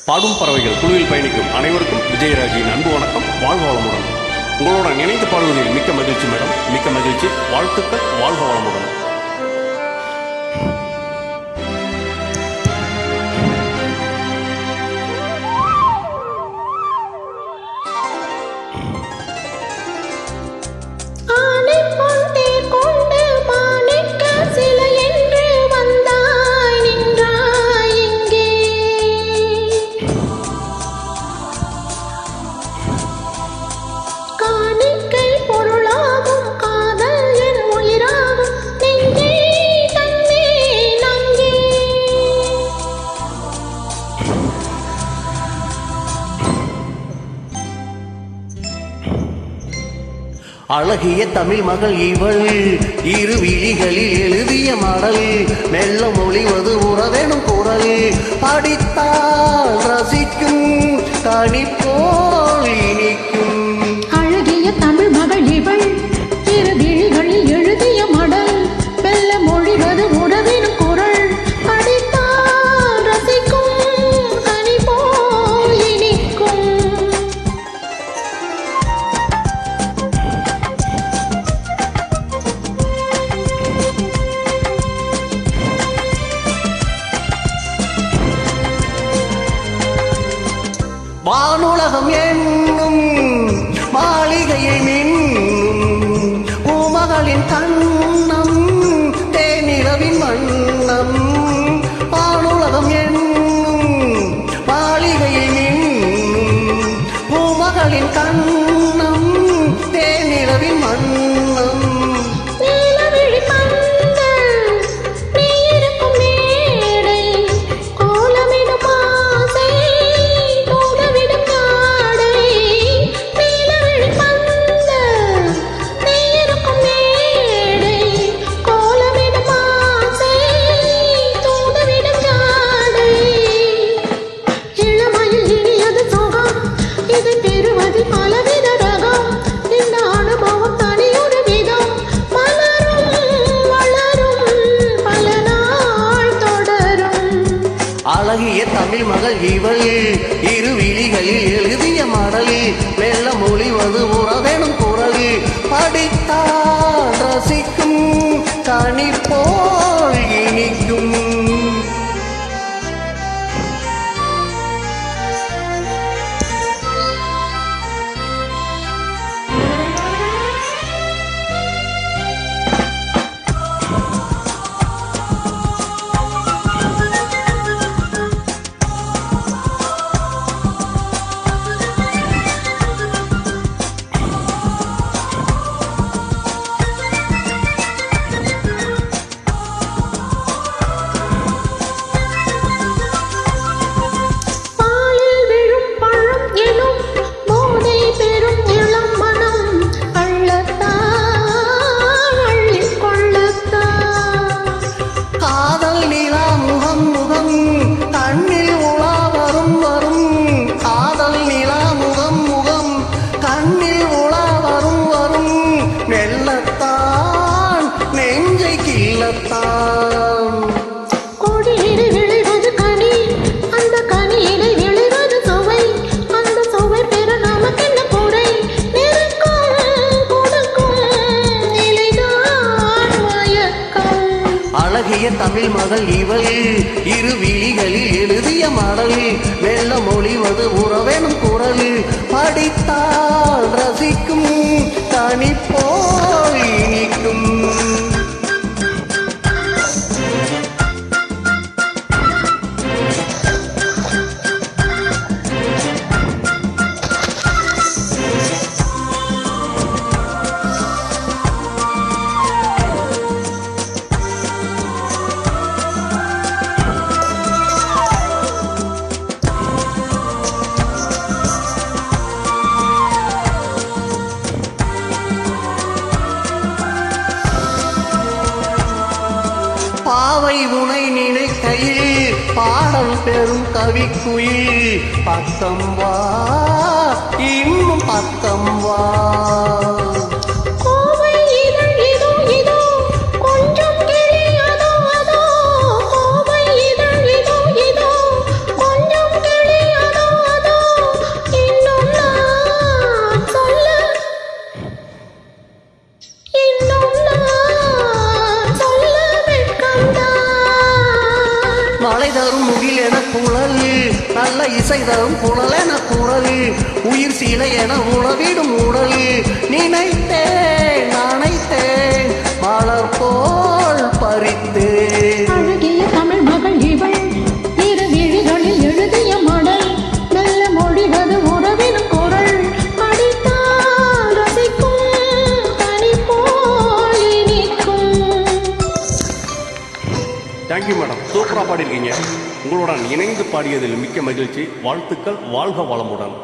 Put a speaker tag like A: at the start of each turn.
A: பாடும் பறவைகள் குழுவில் பயணிக்கும் அனைவருக்கும் விஜயராஜின் அன்பு வணக்கம். வாழ்க வளமுடன். உங்களுடன் இணைந்து பாடுவதில் மிக்க மகிழ்ச்சி மேடம், மிக்க மகிழ்ச்சி. வாழ்த்துக்கள். வாழ்க வளமுடன்.
B: அழகிய தமிழ் மகள் இவள், இரு விழிகளில் எழுதிய மடல், மெல்ல மொழிவது உறவேனும் குரல், படித்தால் ரசிக்கும் கனிப்போல் இனிக்கும்.
C: அழகிய தமிழ் மகள் இவள், இரு விழிகளில் எழுதிய மடல், மெல்ல மொழிவது உறவேனும் குரல், படித்தால் ரசிக்கும் கனிப்போல் இனிக்கும்.
B: வானுலகம் என்னும் மாளிகையை மின்னும் பூமகளின் கண்ணம், தேனிலவின் வண்ணம். வானுலகம் என்னும் மாளிகையை மின்னும் பூமகளின் கண்ணம், தேனிலவின் வண்ணம். அழகிய தமிழ் மகள் இவள், இரு விழிகளில் எழுதிய மடல், மெல்ல மொழிவது உறவேனும் குரல், படித்தால் ரசிக்கும் கனிப்போல் இனிக்கும்.
C: கொடியிலே விளைவது கனி, அந்த கனியிலே விளைவது சுவை, அந்த சுவை பெற நமக்கென்ன குறை, நெருக்கம் கொடுக்கும் நிலைதான் மயக்கம்.
B: அழகிய தமிழ் மகள் இவள், இரு விழிகளில் எழுதிய மடல், மெல்ல மொழிவது உறவேனும் குரல், படித்தால் ரசிக்கும் கனிப்போல் இனிக்கும். பாவை உனை நினைக்கையில் பாடல் பெறும் கவிக்குயில், பக்கம் வா இன்னும் பக்கம் வா.
C: கொஞ்சம் கிளி
B: கலை தரும் முகில் என குழல் நல்ல இசை தரும் குழல் என குரல் உயிர் சீலை என உணவிடும் உடல் நினைத்தேன் நினைத்தேன் மலர் போல் பறித்தேன்
C: அழகிய தமிழ் மகள் இவள் இரு விழிகளில் எழுதிய மடல் மெல்ல மொழிவது உறவினும் குரல் படித்தால் ரசிக்கும் கனி போல் இனிக்கும்.
A: தேங்க்யூ மேடம், சூப்பராக பாடியிருக்கீங்க. உங்களுடன் இணைந்து பாடியதில் மிக்க மகிழ்ச்சி. வாழ்த்துக்கள். வாழ்க வளமுடன்.